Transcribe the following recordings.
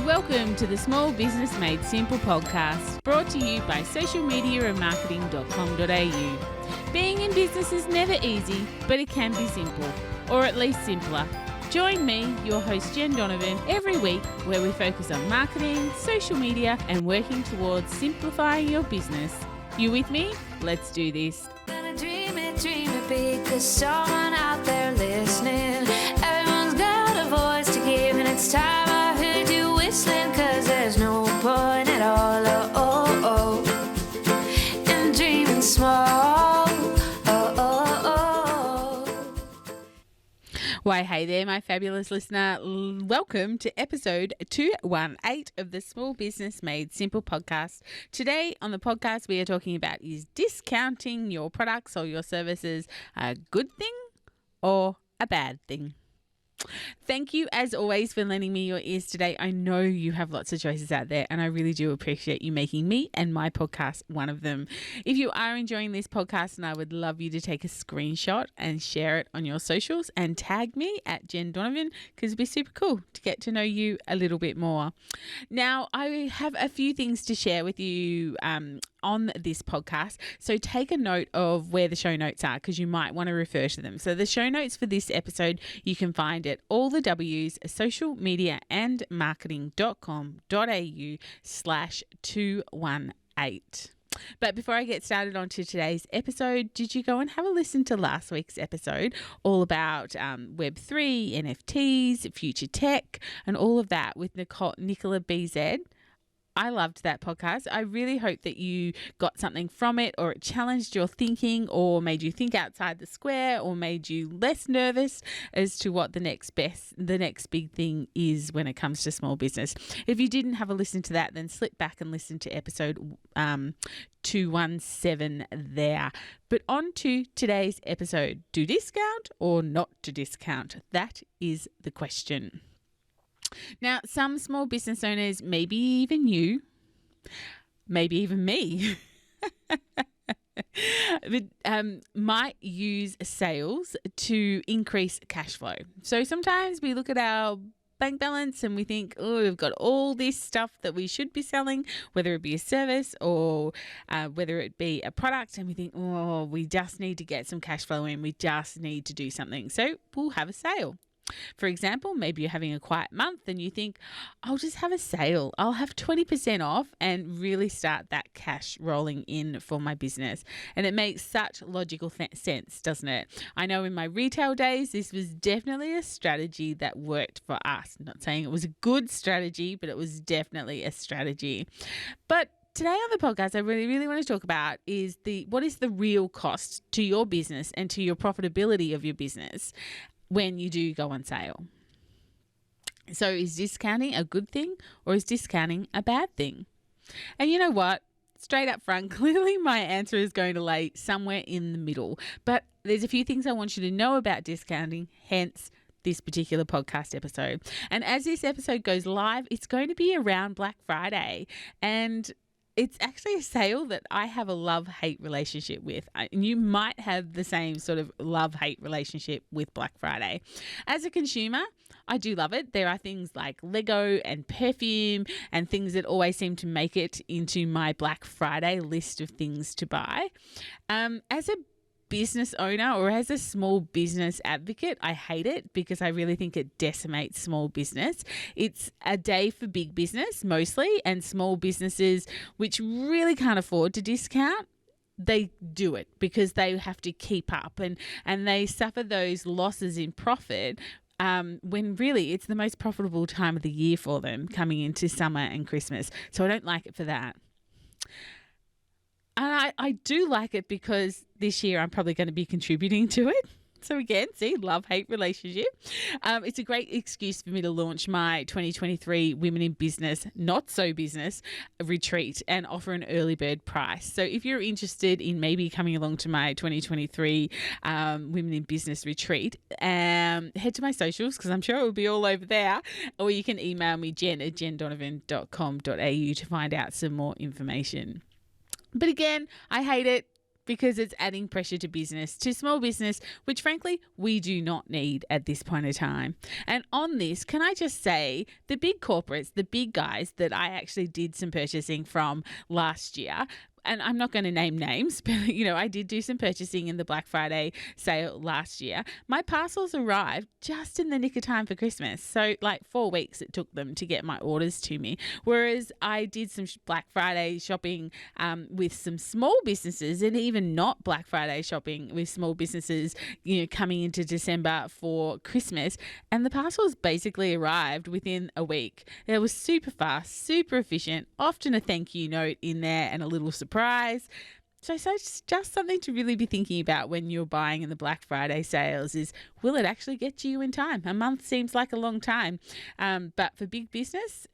Welcome to the Small Business Made Simple podcast, brought to you by socialmediaandmarketing.com.au. Being in business is never easy, but it can be simple, or at least simpler. Join me, your host Jen Donovan, every week where we focus on marketing, social media, and working towards simplifying your business. You with me? Let's do this. Gonna dream it big, 'cause someone out there listening. Everyone's got a voice to give, and it's time I heard you whistling, 'cause there's no point at all, in dreaming small. Why, hey there, my fabulous listener. Welcome to episode 218 of the Small Business Made Simple podcast. Today on the podcast, we are talking about, is discounting your products or your services a good thing or a bad thing? Thank you, as always, for lending me your ears today. I know you have lots of choices out there, and I really do appreciate you making me and my podcast one of them. If you are enjoying this podcast, and I would love you to take a screenshot and share it on your socials and tag me at Jen Donovan, because it'd be super cool to get to know you a little bit more. Now, I have a few things to share with you on this podcast. So take a note of where the show notes are, because you might want to refer to them. So the show notes for this episode, you can find at all the W's, socialmediaandmarketing.com.au/218. But before I get started on to today's episode, did you go and have a listen to last week's episode all about Web3, NFTs, future tech, and all of that with Nicola BZ? I loved that podcast. I really hope that you got something from it, or it challenged your thinking, or made you think outside the square, or made you less nervous as to what the next big thing is when it comes to small business. If you didn't have a listen to that, then slip back and listen to episode 217 there. But on to today's episode. Do discount or not to discount? That is the question. Now, some small business owners, maybe even you, maybe even me, might use sales to increase cash flow. So sometimes we look at our bank balance and we think, oh, we've got all this stuff that we should be selling, whether it be a service or whether it be a product, and we think, oh, we just need to get some cash flow in. We just need to do something. So we'll have a sale. For example, maybe you're having a quiet month and you think, I'll just have a sale. I'll have 20% off and really start that cash rolling in for my business. And it makes such logical sense, doesn't it? I know in my retail days, this was definitely a strategy that worked for us. I'm not saying it was a good strategy, but it was definitely a strategy. But today on the podcast, I really want to talk about is what is the real cost to your business and to your profitability of your business when you do go on sale. So is discounting a good thing or is discounting a bad thing? And you know what? Straight up front, clearly my answer is going to lay somewhere in the middle. But there's a few things I want you to know about discounting, hence this particular podcast episode. And as this episode goes live, it's going to be around Black Friday. And it's actually a sale that I have a love-hate relationship with. And you might have the same sort of love-hate relationship with Black Friday. As a consumer, I do love it. There are things like Lego and perfume and things that always seem to make it into my Black Friday list of things to buy. As a business owner or as a small business advocate, I hate it because I really think it decimates small business. It's a day for big business mostly, and small businesses which really can't afford to discount, they do it because they have to keep up and they suffer those losses in profit when really it's the most profitable time of the year for them coming into summer and Christmas. So I don't like it for that. And I do like it because this year I'm probably going to be contributing to it. So again, see, love-hate relationship. It's a great excuse for me to launch my 2023 Women in Business, Not So Business retreat and offer an early bird price. So if you're interested in maybe coming along to my 2023 Women in Business retreat, head to my socials because I'm sure it will be all over there, or you can email me jen@jendonovan.com.au to find out some more information. But again, I hate it. because it's adding pressure to business, to small business, which frankly we do not need at this point of time. And on this, can I just say the big corporates, the big guys that I actually did some purchasing from last year, and I'm not going to name names, but I did do some purchasing in the Black Friday sale last year. My parcels arrived just in the nick of time for Christmas. So like 4 weeks it took them to get my orders to me. Whereas I did some Black Friday shopping with some small businesses, and even not Black Friday shopping with small businesses, coming into December for Christmas. And the parcels basically arrived within a week. It was super fast, super efficient, often a thank you note in there and a little surprise. So it's just something to really be thinking about when you're buying in the Black Friday sales is, will it actually get to you in time? A month seems like a long time. But for big business,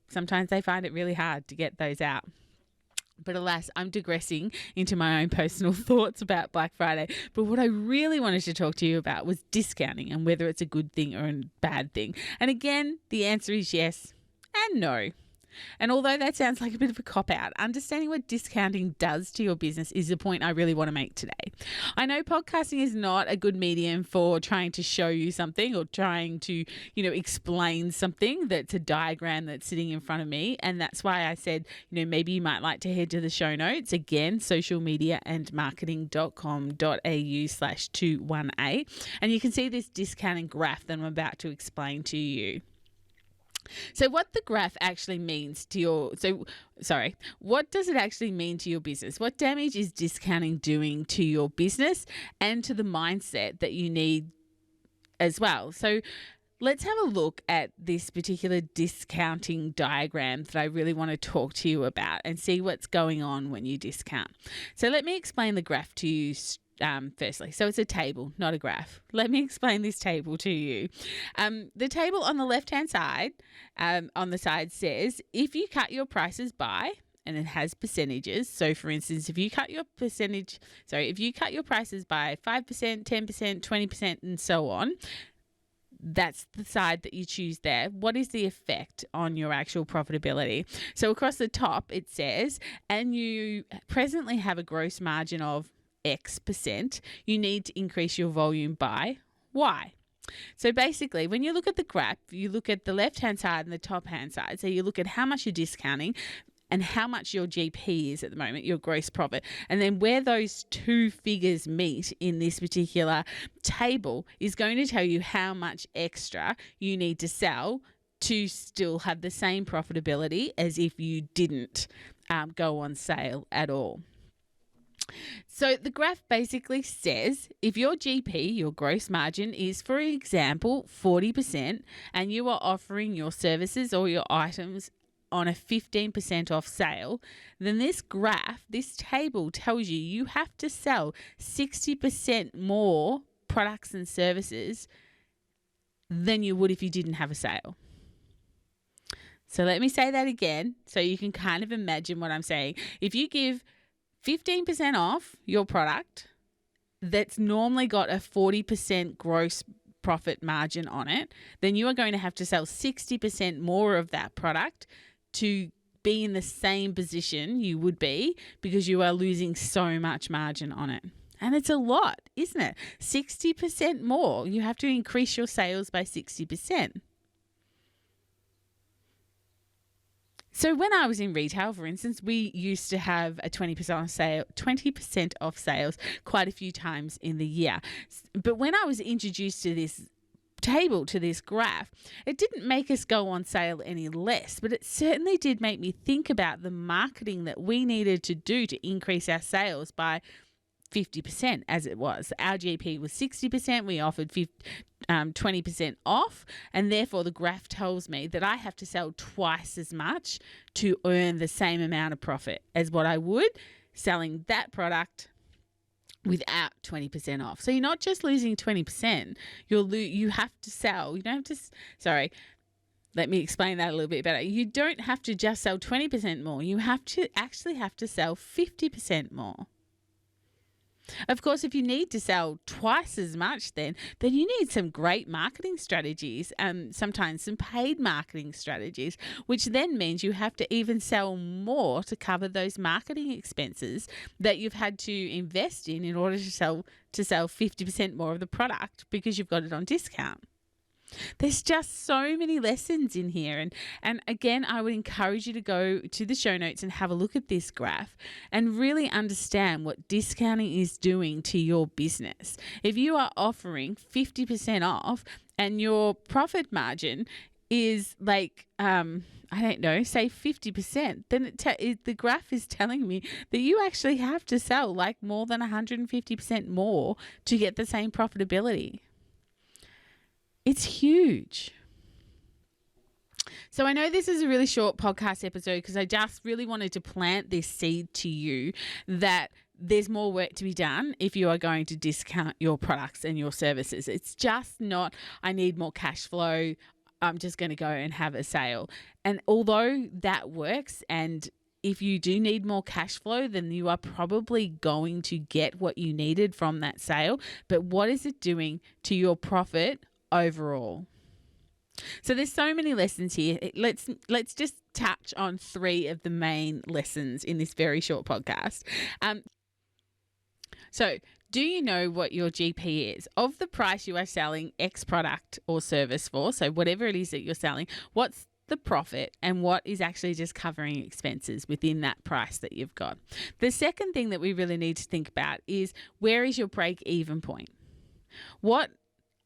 sometimes they find it really hard to get those out. But alas, I'm digressing into my own personal thoughts about Black Friday. But what I really wanted to talk to you about was discounting and whether it's a good thing or a bad thing. And again, the answer is yes and no. And although that sounds like a bit of a cop-out, understanding what discounting does to your business is the point I really want to make today. I know podcasting is not a good medium for trying to show you something or trying to, explain something that's a diagram that's sitting in front of me. And that's why I said, maybe you might like to head to the show notes. Again, socialmediaandmarketing.com.au/218. And you can see this discounting graph that I'm about to explain to you. So what the graph actually means to what does it actually mean to your business? What damage is discounting doing to your business and to the mindset that you need as well? So let's have a look at this particular discounting diagram that I really want to talk to you about and see what's going on when you discount. So let me explain the graph to you firstly. So it's a table, not a graph. Let me explain this table to you. The table on the left-hand side, on the side says, if you cut your prices by, and it has percentages. So for instance, if you cut your prices by 5%, 10%, 20%, and so on, that's the side that you choose there. What is the effect on your actual profitability? So across the top, it says, and you presently have a gross margin of X%, you need to increase your volume by Y. So basically, when you look at the graph, you look at the left-hand side and the top-hand side. So you look at how much you're discounting and how much your GP is at the moment, your gross profit. And then where those two figures meet in this particular table is going to tell you how much extra you need to sell to still have the same profitability as if you didn't go on sale at all. So the graph basically says if your GP, your gross margin, is, for example, 40%, and you are offering your services or your items on a 15% off sale, then this graph, this table tells you have to sell 60% more products and services than you would if you didn't have a sale. So let me say that again so you can kind of imagine what I'm saying. If you give 15% off your product that's normally got a 40% gross profit margin on it, then you are going to have to sell 60% more of that product to be in the same position you would be because you are losing so much margin on it. And it's a lot, isn't it? 60% more. You have to increase your sales by 60%. So when I was in retail, for instance, we used to have a 20% off sales quite a few times in the year. But when I was introduced to this table, to this graph, it didn't make us go on sale any less, but it certainly did make me think about the marketing that we needed to do to increase our sales by 50% as it was. Our GP was 60%. We offered 20% off, and therefore the graph tells me that I have to sell twice as much to earn the same amount of profit as what I would selling that product without 20% off. So you're not just losing 20%. You have to sell. You don't have to. Sorry. Let me explain that a little bit better. You don't have to just sell 20% more. You have to sell 50% more. Of course, if you need to sell twice as much, then you need some great marketing strategies, sometimes some paid marketing strategies, which then means you have to even sell more to cover those marketing expenses that you've had to invest in order to sell 50% more of the product because you've got it on discount. There's just so many lessons in here. And again, I would encourage you to go to the show notes and have a look at this graph and really understand what discounting is doing to your business. If you are offering 50% off and your profit margin is like, I don't know, say 50%, then the graph is telling me that you actually have to sell like more than 150% more to get the same profitability. It's huge. So I know this is a really short podcast episode because I just really wanted to plant this seed to you that there's more work to be done if you are going to discount your products and your services. It's just not, I need more cash flow, I'm just going to go and have a sale. And although that works, and if you do need more cash flow, then you are probably going to get what you needed from that sale. But what is it doing to your profit overall? So there's so many lessons here. Let's just touch on 3 of the main lessons in this very short podcast. So do you know what your GP is? Of the price you are selling X product or service for, so whatever it is that you're selling, what's the profit and what is actually just covering expenses within that price that you've got? The second thing that we really need to think about is, where is your break-even point?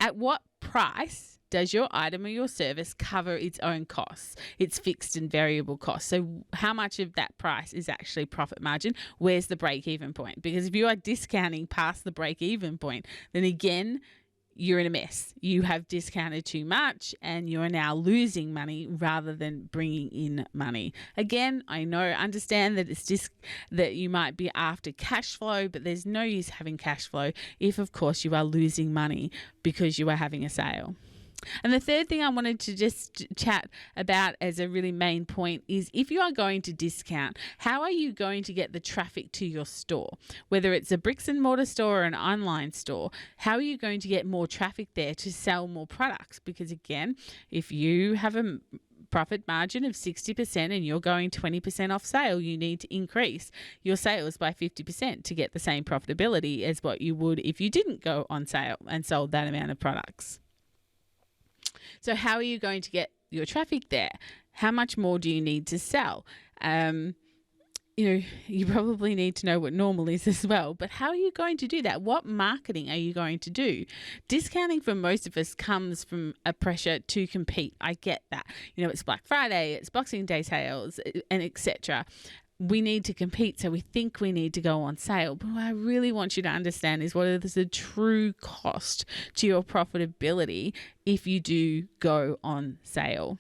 At what price does your item or your service cover its own costs, its fixed and variable costs? So how much of that price is actually profit margin? Where's the break-even point? Because if you are discounting past the break-even point, then again, you're in a mess. You have discounted too much and you are now losing money rather than bringing in money. Again, I understand that it's just that you might be after cash flow, but there's no use having cash flow if, of course, you are losing money because you are having a sale. And the third thing I wanted to just chat about as a really main point is, if you are going to discount, how are you going to get the traffic to your store? Whether it's a bricks and mortar store or an online store, how are you going to get more traffic there to sell more products? Because again, if you have a profit margin of 60% and you're going 20% off sale, you need to increase your sales by 50% to get the same profitability as what you would if you didn't go on sale and sold that amount of products. So how are you going to get your traffic there? How much more do you need to sell? You probably need to know what normal is as well, but how are you going to do that? What marketing are you going to do? Discounting for most of us comes from a pressure to compete. I get that. It's Black Friday, it's Boxing Day sales, and etc. We need to compete, so we think we need to go on sale. But what I really want you to understand is what is the true cost to your profitability if you do go on sale.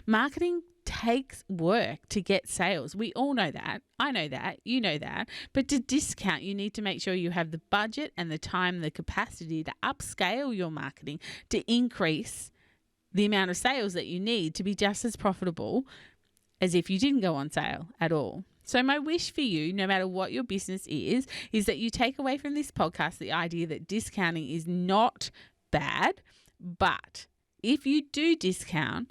Marketing takes work to get sales. We all know that. I know that. You know that. But to discount, you need to make sure you have the budget and the time and the capacity to upscale your marketing to increase the amount of sales that you need to be just as profitable as if you didn't go on sale at all. So my wish for you, no matter what your business is that you take away from this podcast the idea that discounting is not bad, but if you do discount,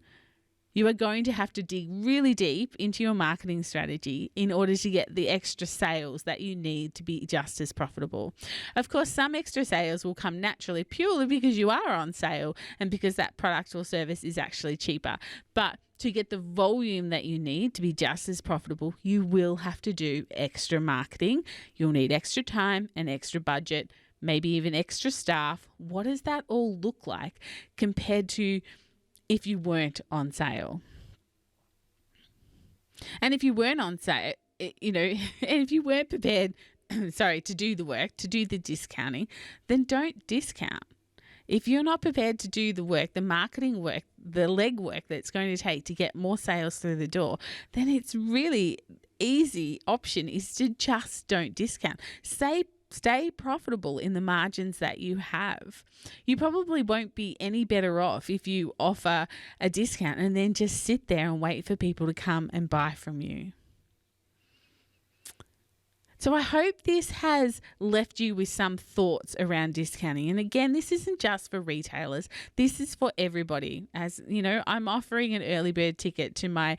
you are going to have to dig really deep into your marketing strategy in order to get the extra sales that you need to be just as profitable. Of course, some extra sales will come naturally purely because you are on sale and because that product or service is actually cheaper. But to get the volume that you need to be just as profitable, you will have to do extra marketing. You'll need extra time and extra budget, maybe even extra staff. What does that all look like compared to if you weren't on sale? And if you weren't on sale, and if you weren't prepared, to do the work, to do the discounting, then don't discount. If you're not prepared to do the work, the marketing work, the legwork that's going to take to get more sales through the door, then it's really easy option is to just don't discount. Stay profitable in the margins that you have. You probably won't be any better off if you offer a discount and then just sit there and wait for people to come and buy from you. So I hope this has left you with some thoughts around discounting. And again, this isn't just for retailers. This is for everybody. As you know, I'm offering an early bird ticket to my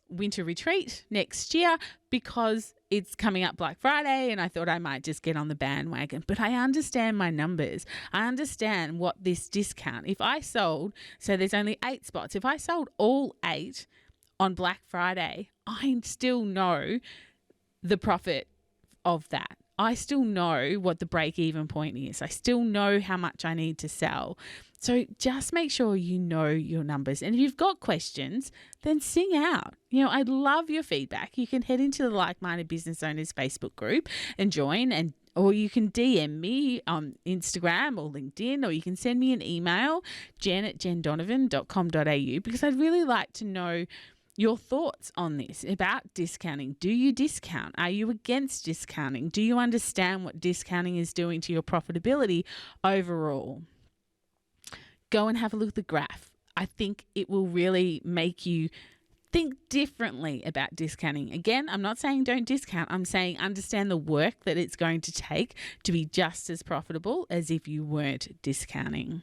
winter retreat next year because it's coming up Black Friday and I thought I might just get on the bandwagon. But I understand my numbers. I understand what this discount, if I sold, so there's only 8 spots. If I sold all 8 on Black Friday, I still know the profit of that. I still know what the break-even point is. I still know how much I need to sell. So just make sure you know your numbers. And if you've got questions, then sing out. You know, I'd love your feedback. You can head into the Like-Minded Business Owners Facebook group and join, or you can DM me on Instagram or LinkedIn, or you can send me an email, jen@jendonovan.com.au, because I'd really like to know your thoughts on this about discounting. Do you discount? Are you against discounting? Do you understand what discounting is doing to your profitability overall? Go and have a look at the graph. I think it will really make you think differently about discounting. Again, I'm not saying don't discount. I'm saying understand the work that it's going to take to be just as profitable as if you weren't discounting.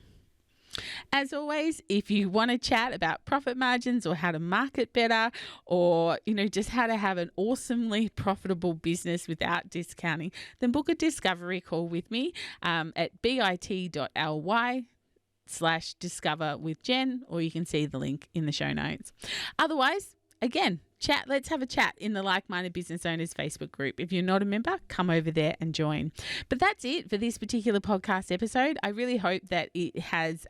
As always, if you want to chat about profit margins or how to market better, or, you know, just how to have an awesomely profitable business without discounting, then book a discovery call with me at bit.ly/discover with Jen, or you can see the link in the show notes. Otherwise, again, chat. Let's have a chat in the Like-Minded Business Owners Facebook group. If you're not a member, come over there and join. But that's it for this particular podcast episode. I really hope that it has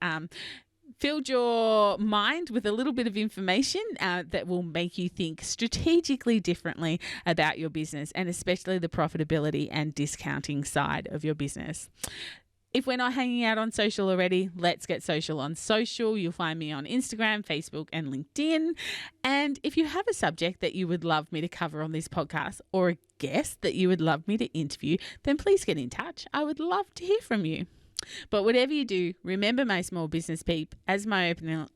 filled your mind with a little bit of information that will make you think strategically differently about your business, and especially the profitability and discounting side of your business. If we're not hanging out on social already, let's get social on social. You'll find me on Instagram, Facebook, and LinkedIn. And if you have a subject that you would love me to cover on this podcast, or a guest that you would love me to interview, then please get in touch. I would love to hear from you. But whatever you do, remember, my small business peep, as my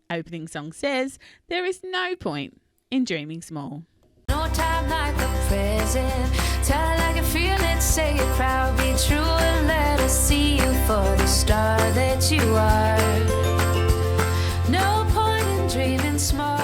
opening song says, there is no point in dreaming small. No time like the present. Tell it like you feel it, say it proud, be true, and let us see you for the star that you are. No point in dreaming small.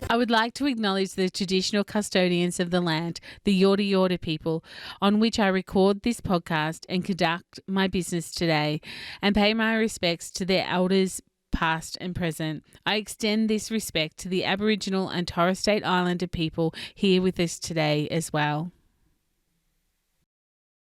I would like to acknowledge the traditional custodians of the land, the Yorta Yorta people, on which I record this podcast and conduct my business today, and pay my respects to their elders, past and present. I extend this respect to the Aboriginal and Torres Strait Islander people here with us today as well.